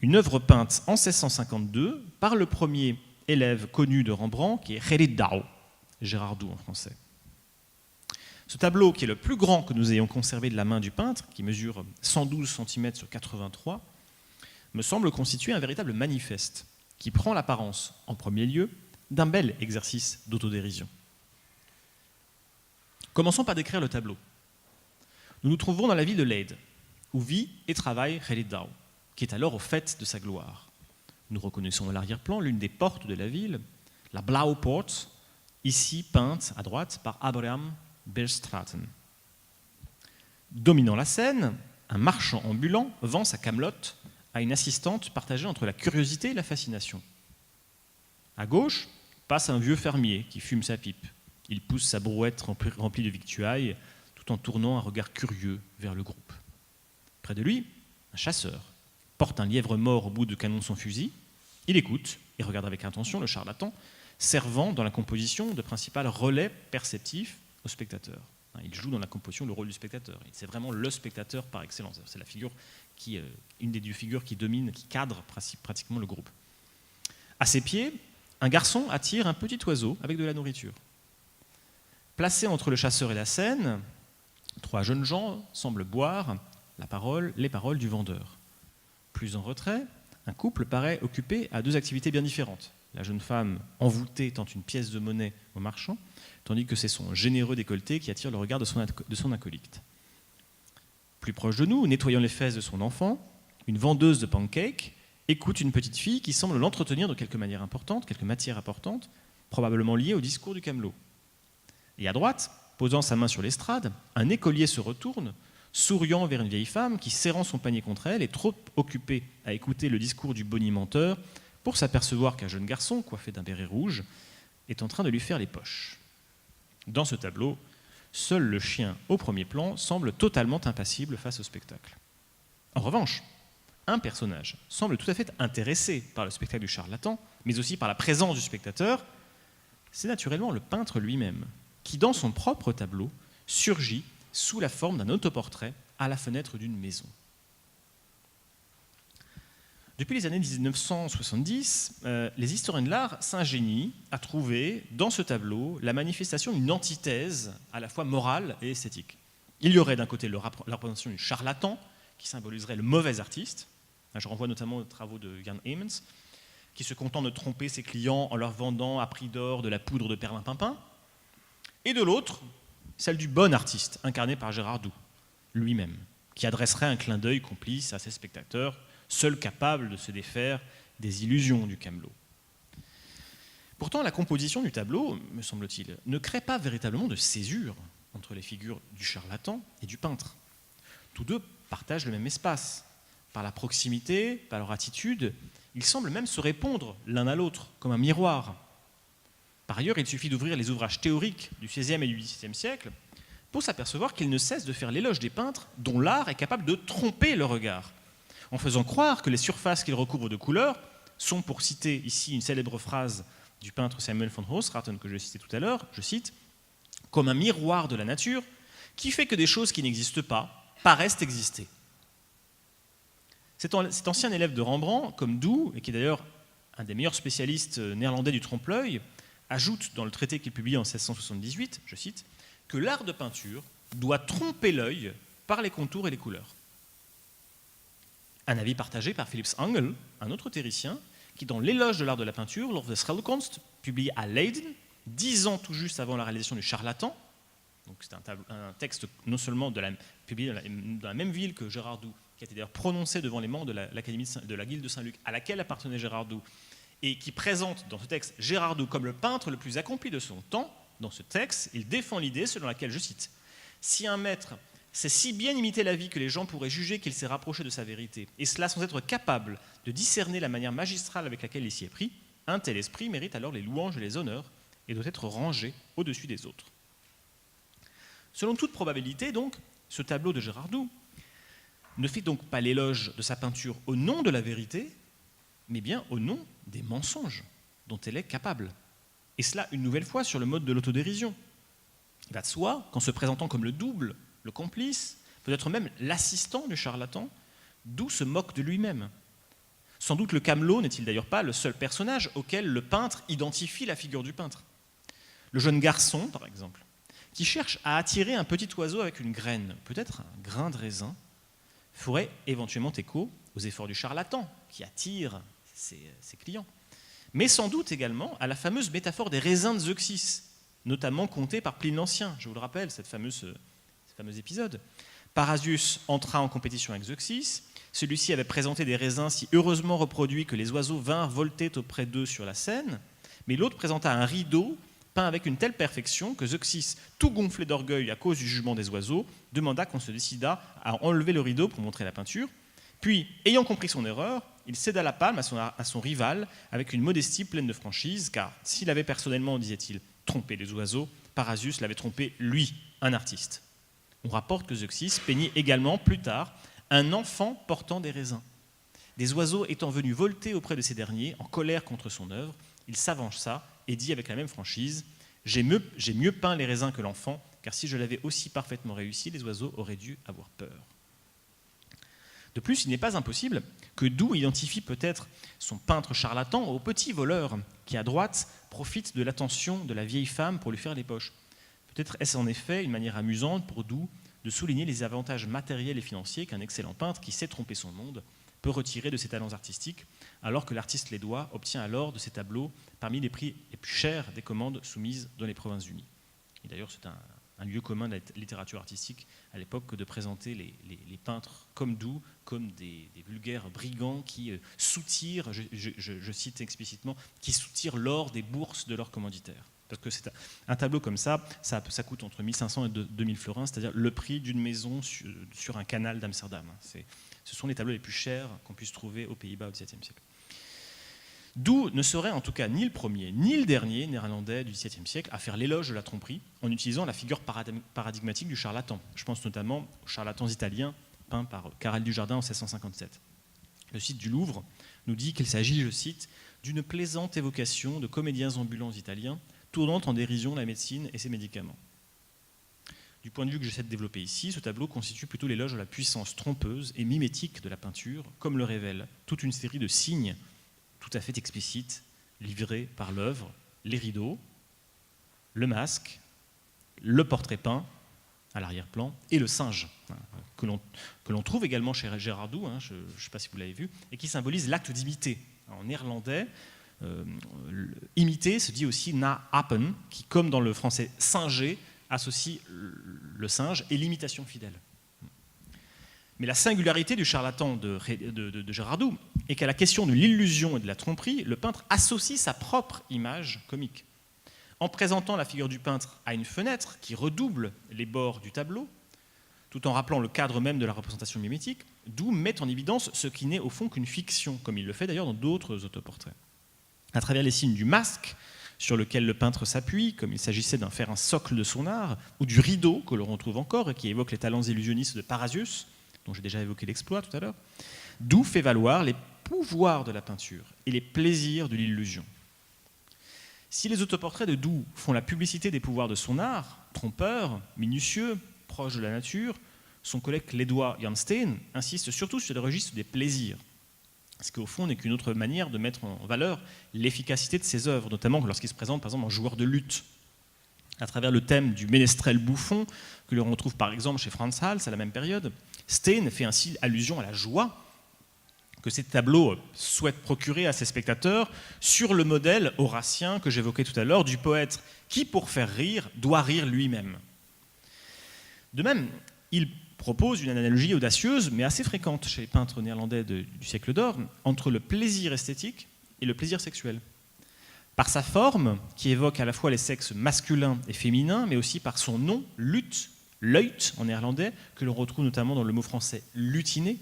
une œuvre peinte en 1652 par le premier élève connu de Rembrandt, qui est Gerrit Douw, Gérard Doux en français. Ce tableau, qui est le plus grand que nous ayons conservé de la main du peintre, qui mesure 112 cm sur 83, me semble constituer un véritable manifeste, qui prend l'apparence, en premier lieu, d'un bel exercice d'autodérision. Commençons par décrire le tableau. Nous nous trouvons dans la ville de Leyde, où vit et travaille Gerrit Douw, qui est alors au faîte de sa gloire. Nous reconnaissons à l'arrière-plan l'une des portes de la ville, la Blauwe Poort, ici peinte à droite par Abraham Berstraten. Dominant la scène, un marchand ambulant vend sa camelote à une assistante partagée entre la curiosité et la fascination. À gauche, passe un vieux fermier qui fume sa pipe. Il pousse sa brouette remplie de victuailles, tout en tournant un regard curieux vers le groupe. Près de lui, un chasseur porte un lièvre mort au bout de canon de son fusil. Il écoute et regarde avec attention le charlatan, servant dans la composition de principal relais perceptif au spectateur. Il joue dans la composition le rôle du spectateur. C'est vraiment le spectateur par excellence. C'est la figure une des deux figures qui domine, qui cadre pratiquement le groupe. À ses pieds, un garçon attire un petit oiseau avec de la nourriture. Placés entre le chasseur et la scène, 3 jeunes gens semblent boire les paroles du vendeur. Plus en retrait, un couple paraît occupé à 2 activités bien différentes. La jeune femme envoûtée tente une pièce de monnaie au marchand, tandis que c'est son généreux décolleté qui attire le regard de son acolyte. Plus proche de nous, nettoyant les fesses de son enfant, une vendeuse de pancakes écoute une petite fille qui semble l'entretenir de quelques matières importantes, probablement liées au discours du camelot. Et à droite, posant sa main sur l'estrade, un écolier se retourne, souriant vers une vieille femme qui, serrant son panier contre elle, est trop occupée à écouter le discours du bonimenteur pour s'apercevoir qu'un jeune garçon, coiffé d'un béret rouge, est en train de lui faire les poches. Dans ce tableau, seul le chien, au premier plan, semble totalement impassible face au spectacle. En revanche, un personnage semble tout à fait intéressé par le spectacle du charlatan, mais aussi par la présence du spectateur. C'est naturellement le peintre lui-même, qui, dans son propre tableau, surgit sous la forme d'un autoportrait à la fenêtre d'une maison. Depuis les années 1970, les historiens de l'art s'ingénient à trouver dans ce tableau la manifestation d'une antithèse à la fois morale et esthétique. Il y aurait d'un côté la représentation du charlatan, qui symboliserait le mauvais artiste. Je renvoie notamment aux travaux de Jan Heemans, qui se contente de tromper ses clients en leur vendant à prix d'or de la poudre de perlimpinpin. Et de l'autre, celle du bon artiste, incarné par Gérard Doux, lui-même, qui adresserait un clin d'œil complice à ses spectateurs, seuls capables de se défaire des illusions du camelot. Pourtant, la composition du tableau, me semble-t-il, ne crée pas véritablement de césure entre les figures du charlatan et du peintre. Tous deux partagent le même espace. Par la proximité, par leur attitude, ils semblent même se répondre l'un à l'autre, comme un miroir. Par ailleurs, il suffit d'ouvrir les ouvrages théoriques du XVIe et du XVIIe siècle pour s'apercevoir qu'ils ne cessent de faire l'éloge des peintres dont l'art est capable de tromper le regard, en faisant croire que les surfaces qu'ils recouvrent de couleurs sont, pour citer ici une célèbre phrase du peintre Samuel von Hoosraten que je citais tout à l'heure, je cite, « comme un miroir de la nature qui fait que des choses qui n'existent pas paraissent exister ». Cet ancien élève de Rembrandt, comme Doux, et qui est d'ailleurs un des meilleurs spécialistes néerlandais du trompe-l'œil, ajoute dans le traité qu'il publie en 1678, je cite, que l'art de peinture doit tromper l'œil par les contours et les couleurs. Un avis partagé par Philips Angel, un autre théoricien, qui dans l'éloge de l'art de la peinture, lors de Schilderkunst, publié à Leiden, 10 ans tout juste avant la réalisation du Charlatan, donc c'est un texte non seulement publié dans la même ville que Gérard Doux, qui a été d'ailleurs prononcé devant les membres de la Guilde de Saint-Luc, à laquelle appartenait Gérard Doux, et qui présente dans ce texte Gérard Doux comme le peintre le plus accompli de son temps. Dans ce texte, il défend l'idée selon laquelle, je cite, « Si un maître sait si bien imiter la vie que les gens pourraient juger qu'il s'est rapproché de sa vérité, et cela sans être capable de discerner la manière magistrale avec laquelle il s'y est pris, un tel esprit mérite alors les louanges et les honneurs et doit être rangé au-dessus des autres. » Selon toute probabilité, donc, ce tableau de Gérard Doux ne fait donc pas l'éloge de sa peinture au nom de la vérité, mais bien au nom des mensonges dont elle est capable. Et cela, une nouvelle fois, sur le mode de l'autodérision. Il va de soi qu'en se présentant comme le double, le complice, peut-être même l'assistant du charlatan, Doux se moque de lui-même. Sans doute le camelot n'est-il d'ailleurs pas le seul personnage auquel le peintre identifie la figure du peintre. Le jeune garçon, par exemple, qui cherche à attirer un petit oiseau avec une graine, peut-être un grain de raisin, ferait éventuellement écho aux efforts du charlatan, qui attire ses clients. Mais sans doute également à la fameuse métaphore des raisins de Zeuxis, notamment contée par Pline l'Ancien. Je vous le rappelle, ce fameux épisode. Parasius entra en compétition avec Zeuxis. Celui-ci avait présenté des raisins si heureusement reproduits que les oiseaux vinrent volter auprès d'eux sur la scène. Mais l'autre présenta un rideau peint avec une telle perfection que Zeuxis, tout gonflé d'orgueil à cause du jugement des oiseaux, demanda qu'on se décidât à enlever le rideau pour montrer la peinture. Puis, ayant compris son erreur, il céda la palme à son rival avec une modestie pleine de franchise, car s'il avait personnellement, disait-il, trompé les oiseaux, Parasius l'avait trompé, lui, un artiste. On rapporte que Zeuxis peignit également, plus tard, un enfant portant des raisins. Des oiseaux étant venus volter auprès de ces derniers, en colère contre son œuvre, il s'avança et dit avec la même franchise « J'ai mieux peint les raisins que l'enfant, car si je l'avais aussi parfaitement réussi, les oiseaux auraient dû avoir peur. » De plus, il n'est pas impossible que Doux identifie peut-être son peintre charlatan au petit voleur qui, à droite, profite de l'attention de la vieille femme pour lui faire les poches. Peut-être est-ce en effet une manière amusante pour Doux de souligner les avantages matériels et financiers qu'un excellent peintre qui sait tromper son monde peut retirer de ses talents artistiques, alors que l'artiste Lédois obtient alors de ses tableaux parmi les prix les plus chers des commandes soumises dans les Provinces-Unies. Et d'ailleurs, c'est un lieu commun de la littérature artistique à l'époque que de présenter les peintres comme Doux, comme des vulgaires brigands qui soutirent, je cite explicitement, qui soutirent l'or des bourses de leurs commanditaires. Parce que c'est un tableau comme ça coûte entre 1500 et 2000 florins, c'est-à-dire le prix d'une maison sur un canal d'Amsterdam. Ce sont les tableaux les plus chers qu'on puisse trouver aux Pays-Bas au XVIIe siècle. Doux ne serait en tout cas ni le premier ni le dernier néerlandais du XVIIe siècle à faire l'éloge de la tromperie en utilisant la figure paradigmatique du charlatan. Je pense notamment aux charlatans italiens peints par Carrel du Jardin en 1657. Le site du Louvre nous dit qu'il s'agit, je cite, d'une plaisante évocation de comédiens ambulants italiens tournant en dérision la médecine et ses médicaments. Du point de vue que j'essaie de développer ici, ce tableau constitue plutôt l'éloge de la puissance trompeuse et mimétique de la peinture, comme le révèle toute une série de signes tout à fait explicites livrés par l'œuvre, les rideaux, le masque, le portrait peint à l'arrière-plan et le singe, que l'on trouve également chez Gérard Doux, je ne sais pas si vous l'avez vu, et qui symbolise l'acte d'imiter. En néerlandais, imiter se dit aussi na apen, qui, comme dans le français singer, associe le singe et l'imitation fidèle. Mais la singularité du charlatan de Gérard Doux est qu'à la question de l'illusion et de la tromperie, le peintre associe sa propre image comique. En présentant la figure du peintre à une fenêtre qui redouble les bords du tableau, tout en rappelant le cadre même de la représentation mimétique, Doux met en évidence ce qui n'est au fond qu'une fiction, comme il le fait d'ailleurs dans d'autres autoportraits. À travers les signes du masque, sur lequel le peintre s'appuie, comme il s'agissait d'en faire un socle de son art, ou du rideau, que l'on retrouve encore, et qui évoque les talents illusionnistes de Parasius, dont j'ai déjà évoqué l'exploit tout à l'heure, Doux fait valoir les pouvoirs de la peinture et les plaisirs de l'illusion. Si les autoportraits de Doux font la publicité des pouvoirs de son art, trompeur, minutieux, proche de la nature, son collègue lédois Jan Steen insiste surtout sur le registre des plaisirs, ce qui au fond n'est qu'une autre manière de mettre en valeur l'efficacité de ses œuvres, notamment lorsqu'il se présente par exemple en joueur de lutte. À travers le thème du ménestrel bouffon, que l'on retrouve par exemple chez Frans Hals à la même période, Steen fait ainsi allusion à la joie que ces tableaux souhaitent procurer à ses spectateurs sur le modèle horacien que j'évoquais tout à l'heure du poète qui, pour faire rire, doit rire lui-même. De même, il propose une analogie audacieuse, mais assez fréquente chez les peintres néerlandais du siècle d'or, entre le plaisir esthétique et le plaisir sexuel. Par sa forme, qui évoque à la fois les sexes masculins et féminins, mais aussi par son nom, luth, luit en néerlandais, que l'on retrouve notamment dans le mot français lutiner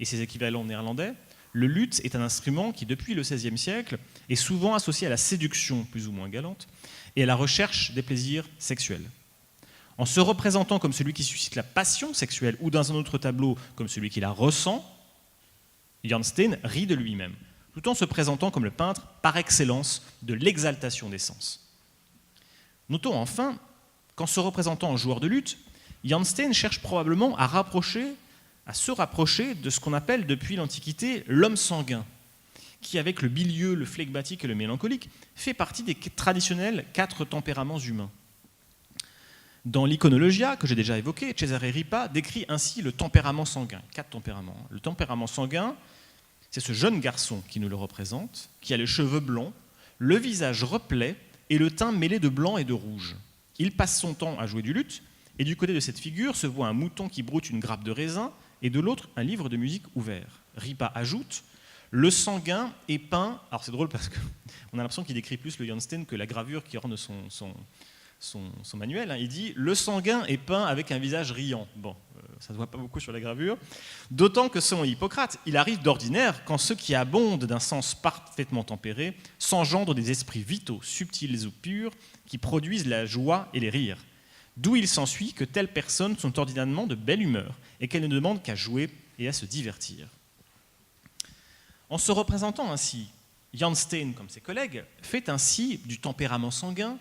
et ses équivalents néerlandais. Le luth est un instrument qui, depuis le XVIe siècle, est souvent associé à la séduction plus ou moins galante et à la recherche des plaisirs sexuels. En se représentant comme celui qui suscite la passion sexuelle ou dans un autre tableau comme celui qui la ressent, Jan Steen rit de lui-même, tout en se présentant comme le peintre par excellence de l'exaltation des sens. Notons enfin qu'en se représentant en joueur de lutte, Jan Steen cherche probablement à se rapprocher de ce qu'on appelle depuis l'Antiquité l'homme sanguin, qui avec le bilieux, le flegmatique et le mélancolique fait partie des traditionnels 4 tempéraments humains. Dans l'Iconologia, que j'ai déjà évoqué, Cesare Ripa décrit ainsi le tempérament sanguin, 4 tempéraments. Le tempérament sanguin, c'est ce jeune garçon qui nous le représente, qui a les cheveux blonds, le visage replet et le teint mêlé de blanc et de rouge. Il passe son temps à jouer du luth, et du côté de cette figure se voit un mouton qui broute une grappe de raisin, et de l'autre, un livre de musique ouvert. Ripa ajoute « Le sanguin est peint », alors c'est drôle parce qu'on a l'impression qu'il décrit plus le Jan Steen que la gravure qui orne son manuel, il dit « Le sanguin est peint avec un visage riant ». Bon, ça ne se voit pas beaucoup sur la gravure, d'autant que selon Hippocrate, il arrive d'ordinaire quand ceux qui abondent d'un sens parfaitement tempéré s'engendrent des esprits vitaux, subtils ou purs, qui produisent la joie et les rires. D'où il s'ensuit que telles personnes sont ordinairement de belle humeur et qu'elles ne demandent qu'à jouer et à se divertir. En se représentant ainsi, Jan Steen, comme ses collègues, fait ainsi du tempérament sanguin,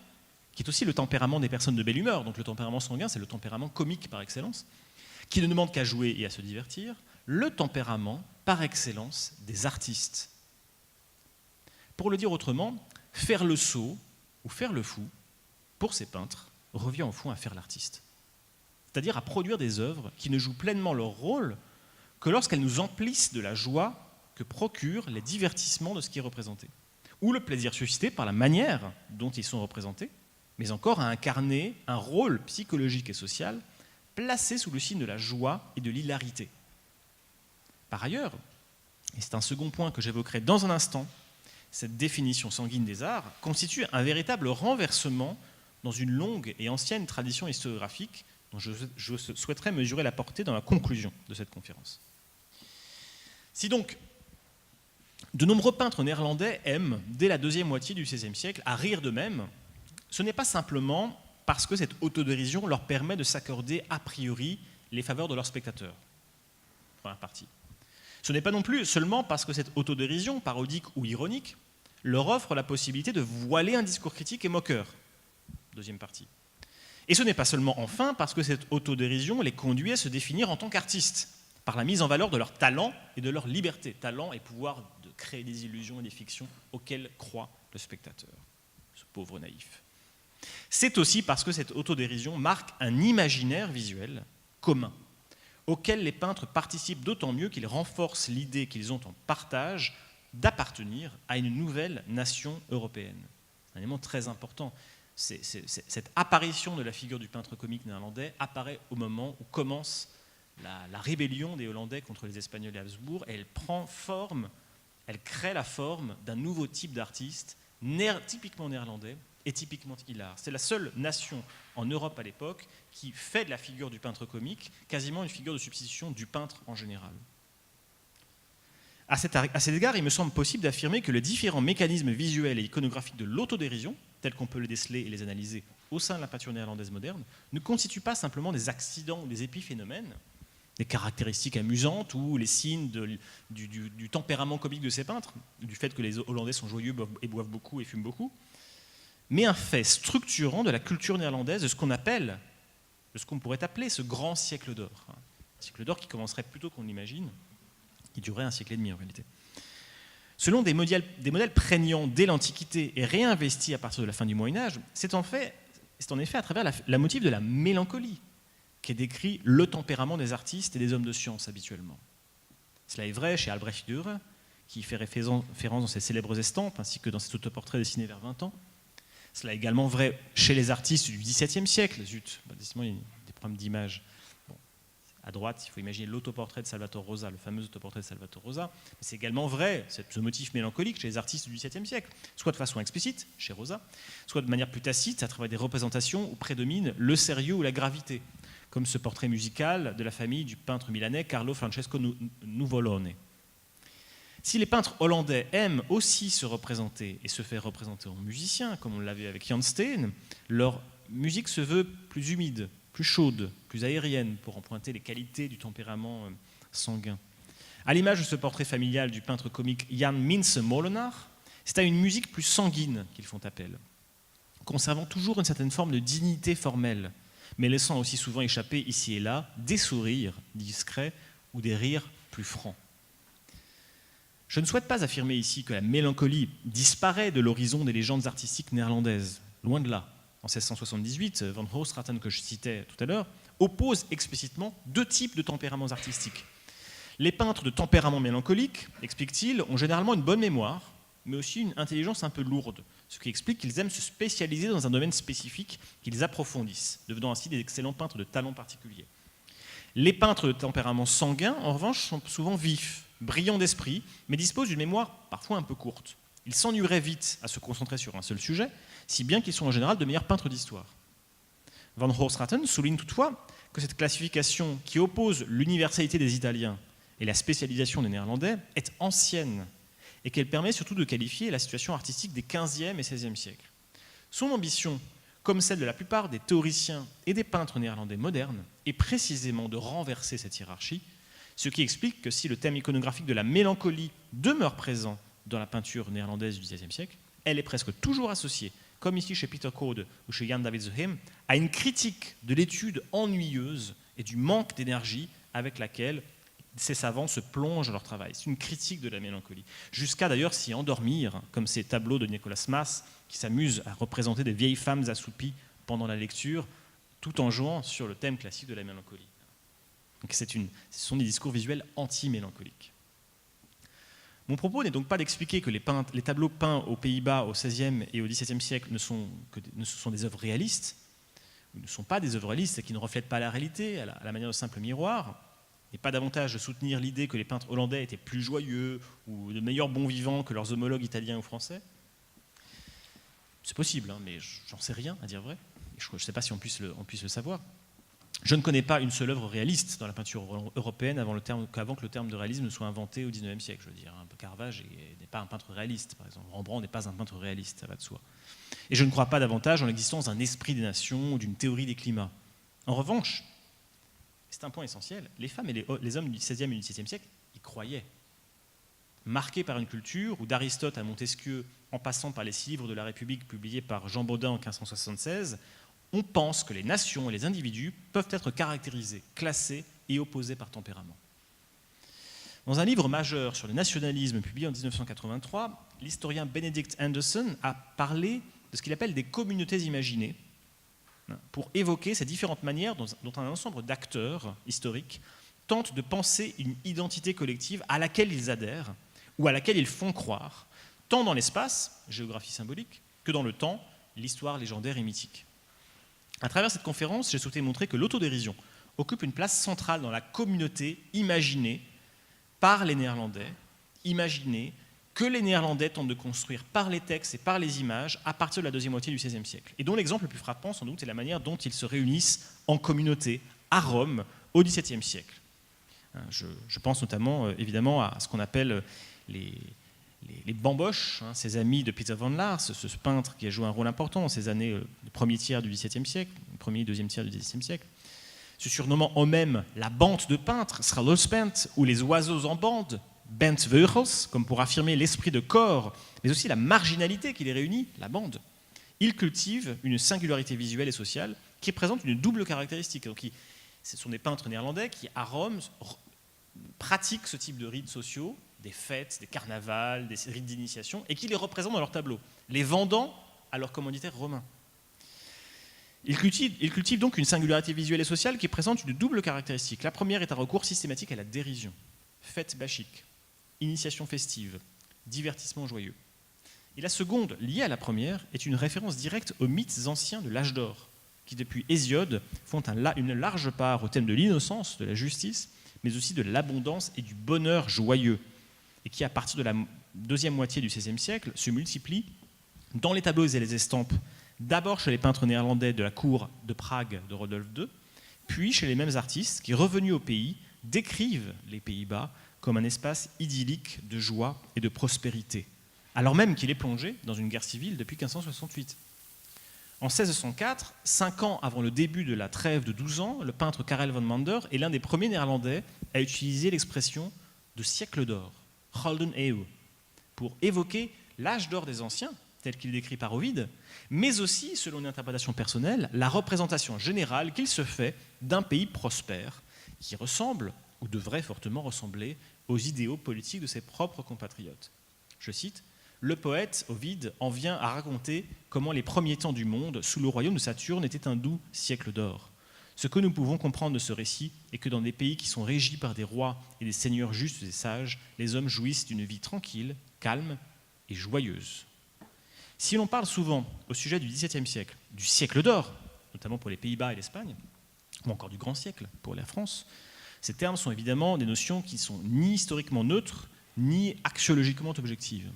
qui est aussi le tempérament des personnes de belle humeur, donc le tempérament sanguin, c'est le tempérament comique par excellence, qui ne demande qu'à jouer et à se divertir, le tempérament par excellence des artistes. Pour le dire autrement, faire le sot ou faire le fou, pour ces peintres, revient au fond à faire l'artiste. C'est-à-dire à produire des œuvres qui ne jouent pleinement leur rôle que lorsqu'elles nous emplissent de la joie que procurent les divertissements de ce qui est représenté, ou le plaisir suscité par la manière dont ils sont représentés, mais encore à incarner un rôle psychologique et social placé sous le signe de la joie et de l'hilarité. Par ailleurs, et c'est un second point que j'évoquerai dans un instant, cette définition sanguine des arts constitue un véritable renversement dans une longue et ancienne tradition historiographique dont je souhaiterais mesurer la portée dans la conclusion de cette conférence. Si donc de nombreux peintres néerlandais aiment, dès la deuxième moitié du XVIe siècle, à rire d'eux-mêmes, ce n'est pas simplement parce que cette autodérision leur permet de s'accorder a priori les faveurs de leurs spectateurs. Première partie. Ce n'est pas non plus seulement parce que cette autodérision, parodique ou ironique, leur offre la possibilité de voiler un discours critique et moqueur. Deuxième partie. Et ce n'est pas seulement enfin parce que cette autodérision les conduit à se définir en tant qu'artistes, par la mise en valeur de leur talent et de leur liberté, talent et pouvoir de créer des illusions et des fictions auxquelles croit le spectateur, ce pauvre naïf. C'est aussi parce que cette autodérision marque un imaginaire visuel commun, auquel les peintres participent d'autant mieux qu'ils renforcent l'idée qu'ils ont en partage d'appartenir à une nouvelle nation européenne. Un élément très important. Cette apparition de la figure du peintre comique néerlandais apparaît au moment où commence la rébellion des Hollandais contre les Espagnols et Habsbourg, et elle prend forme, elle crée la forme d'un nouveau type d'artiste typiquement néerlandais et typiquement hilar. C'est la seule nation en Europe à l'époque qui fait de la figure du peintre comique quasiment une figure de substitution du peintre en général. À cet égard, il me semble possible d'affirmer que les différents mécanismes visuels et iconographiques de l'autodérision, tels qu'on peut les déceler et les analyser au sein de la peinture néerlandaise moderne, ne constituent pas simplement des accidents ou des épiphénomènes, des caractéristiques amusantes ou les signes du tempérament comique de ces peintres, du fait que les Hollandais sont joyeux et boivent beaucoup et fument beaucoup, mais un fait structurant de la culture néerlandaise, de ce qu'on pourrait appeler ce grand siècle d'or. Un siècle d'or qui commencerait plus tôt qu'on l'imagine, qui durerait un siècle et demi en réalité. Selon des modèles prégnants dès l'Antiquité et réinvestis à partir de la fin du Moyen-Âge, c'est en effet à travers la motif de la mélancolie qu'est décrit le tempérament des artistes et des hommes de science habituellement. Cela est vrai chez Albrecht Dürer, qui fait référence dans ses célèbres estampes, ainsi que dans ses autoportraits dessinés vers 20 ans. Cela est également vrai chez les artistes du XVIIe siècle. Zut, décidément, il y a des problèmes d'image. Bon, à droite, il faut imaginer l'autoportrait de Salvatore Rosa, le fameux autoportrait de Salvatore Rosa. Mais c'est également vrai, ce motif mélancolique chez les artistes du XVIIe siècle, soit de façon explicite, chez Rosa, soit de manière plus tacite, à travers des représentations où prédomine le sérieux ou la gravité, comme ce portrait musical de la famille du peintre milanais Carlo Francesco Nuvolone. Si les peintres hollandais aiment aussi se représenter et se faire représenter en musiciens, comme on l'avait avec Jan Steen, leur musique se veut plus humide, plus chaude, plus aérienne, pour en pointer les qualités du tempérament sanguin. À l'image de ce portrait familial du peintre comique Jan Minse Molenaar, c'est à une musique plus sanguine qu'ils font appel, conservant toujours une certaine forme de dignité formelle, mais laissant aussi souvent échapper ici et là des sourires discrets ou des rires plus francs. Je ne souhaite pas affirmer ici que la mélancolie disparaît de l'horizon des légendes artistiques néerlandaises, loin de là. En 1678, Van Hoogstraten, que je citais tout à l'heure, oppose explicitement deux types de tempéraments artistiques. Les peintres de tempérament mélancolique, explique-t-il, ont généralement une bonne mémoire, mais aussi une intelligence un peu lourde, ce qui explique qu'ils aiment se spécialiser dans un domaine spécifique qu'ils approfondissent, devenant ainsi des excellents peintres de talent particulier. Les peintres de tempérament sanguin, en revanche, sont souvent vifs, brillants d'esprit, mais disposent d'une mémoire parfois un peu courte. Ils s'ennuieraient vite à se concentrer sur un seul sujet, si bien qu'ils sont en général de meilleurs peintres d'histoire. Van Hoorstraten souligne toutefois que cette classification qui oppose l'universalité des Italiens et la spécialisation des Néerlandais est ancienne et qu'elle permet surtout de qualifier la situation artistique des XVe et XVIe siècles. Son ambition, comme celle de la plupart des théoriciens et des peintres néerlandais modernes, est précisément de renverser cette hiérarchie, ce qui explique que si le thème iconographique de la mélancolie demeure présent dans la peinture néerlandaise du XVIe siècle, elle est presque toujours associée, comme ici chez Peter Code ou chez Jan David Zeheim, à une critique de l'étude ennuyeuse et du manque d'énergie avec laquelle ces savants se plongent dans leur travail. C'est une critique de la mélancolie, jusqu'à d'ailleurs s'y endormir, comme ces tableaux de Nicolas Maas, qui s'amusent à représenter des vieilles femmes assoupies pendant la lecture, tout en jouant sur le thème classique de la mélancolie. Donc ce sont des discours visuels anti-mélancoliques. Mon propos n'est donc pas d'expliquer que les tableaux peints aux Pays-Bas au XVIe et au XVIIe siècle ne sont des œuvres réalistes, ou ne sont pas des œuvres réalistes et qui ne reflètent pas la réalité à la manière de simple miroir, et pas davantage de soutenir l'idée que les peintres hollandais étaient plus joyeux ou de meilleurs bons vivants que leurs homologues italiens ou français. C'est possible, hein, mais j'en sais rien, à dire vrai. Je ne sais pas si on puisse le savoir. Je ne connais pas une seule œuvre réaliste dans la peinture européenne avant que le terme de réalisme ne soit inventé au XIXe siècle. Je veux dire, Caravage n'est pas un peintre réaliste, par exemple. Rembrandt n'est pas un peintre réaliste, ça va de soi. Et je ne crois pas davantage en l'existence d'un esprit des nations ou d'une théorie des climats. En revanche, c'est un point essentiel, les femmes et les hommes du XVIe et du XVIIe siècle y croyaient. Marqués par une culture où d'Aristote à Montesquieu, en passant par les 6 livres de la République publiés par Jean Bodin en 1576, on pense que les nations et les individus peuvent être caractérisés, classés et opposés par tempérament. Dans un livre majeur sur le nationalisme publié en 1983, l'historien Benedict Anderson a parlé de ce qu'il appelle des communautés imaginées, pour évoquer ces différentes manières dont un ensemble d'acteurs historiques tentent de penser une identité collective à laquelle ils adhèrent ou à laquelle ils font croire, tant dans l'espace, géographie symbolique, que dans le temps, l'histoire légendaire et mythique. À travers cette conférence, j'ai souhaité montrer que l'autodérision occupe une place centrale dans la communauté imaginée par les Néerlandais, imaginée que les Néerlandais tentent de construire par les textes et par les images à partir de la deuxième moitié du XVIe siècle. Et dont l'exemple le plus frappant, sans doute, est la manière dont ils se réunissent en communauté à Rome au XVIIe siècle. Je pense notamment, évidemment, à ce qu'on appelle les bamboches, ces amis de Peter van Laar, ce peintre qui a joué un rôle important dans ces années, le premier tiers du XVIIe siècle, le premier et deuxième tiers du XVIIe siècle, se surnommant eux-mêmes la bande de peintres, Schallospent, ou les oiseaux en bande, Bandvogels, comme pour affirmer l'esprit de corps, mais aussi la marginalité qui les réunit, la bande. Ils cultivent une singularité visuelle et sociale qui présente une double caractéristique. Donc, ce sont des peintres néerlandais qui, à Rome, pratiquent ce type de rites sociaux, des fêtes, des carnavals, des rites d'initiation, et qui les représentent dans leurs tableaux, les vendant à leurs commanditaires romains. Ils cultivent donc une singularité visuelle et sociale qui présente une double caractéristique. La première est un recours systématique à la dérision, fête bachique, initiation festive, divertissement joyeux. Et la seconde, liée à la première, est une référence directe aux mythes anciens de l'âge d'or, qui depuis Hésiode font une large part au thème de l'innocence, de la justice, mais aussi de l'abondance et du bonheur joyeux, et qui, à partir de la deuxième moitié du XVIe siècle, se multiplient dans les tableaux et les estampes, d'abord chez les peintres néerlandais de la cour de Prague de Rodolphe II, puis chez les mêmes artistes qui, revenus au pays, décrivent les Pays-Bas comme un espace idyllique de joie et de prospérité, alors même qu'il est plongé dans une guerre civile depuis 1568. En 1604, 5 ans avant le début de la trêve de 12 ans, le peintre Karel van Mander est l'un des premiers néerlandais à utiliser l'expression de siècle d'or, Golden Eeuw, pour évoquer l'âge d'or des anciens, tel qu'il est décrit par Ovide, mais aussi, selon une interprétation personnelle, la représentation générale qu'il se fait d'un pays prospère, qui ressemble, ou devrait fortement ressembler, aux idéaux politiques de ses propres compatriotes. Je cite, « Le poète, Ovide, en vient à raconter comment les premiers temps du monde, sous le royaume de Saturne, étaient un doux siècle d'or. Ce que nous pouvons comprendre de ce récit est que dans des pays qui sont régis par des rois et des seigneurs justes et sages, les hommes jouissent d'une vie tranquille, calme et joyeuse. » Si l'on parle souvent au sujet du XVIIe siècle, du siècle d'or, notamment pour les Pays-Bas et l'Espagne, ou encore du grand siècle pour la France, ces termes sont évidemment des notions qui sont ni historiquement neutres, ni axiologiquement objectives.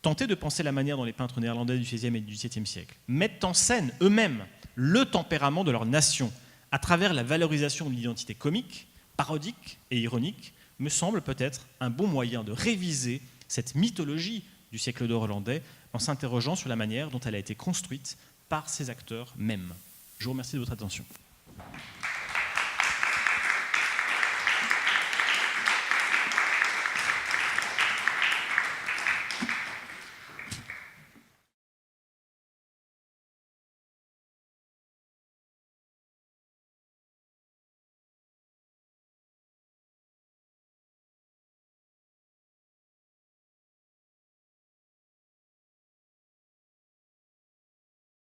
tenter de penser la manière dont les peintres néerlandais du XVIe et du XVIIe siècle mettent en scène eux-mêmes le tempérament de leur nation à travers la valorisation de l'identité comique, parodique et ironique, me semble peut-être un bon moyen de réviser cette mythologie du siècle d'or hollandais en s'interrogeant sur la manière dont elle a été construite par ses acteurs mêmes. Je vous remercie de votre attention.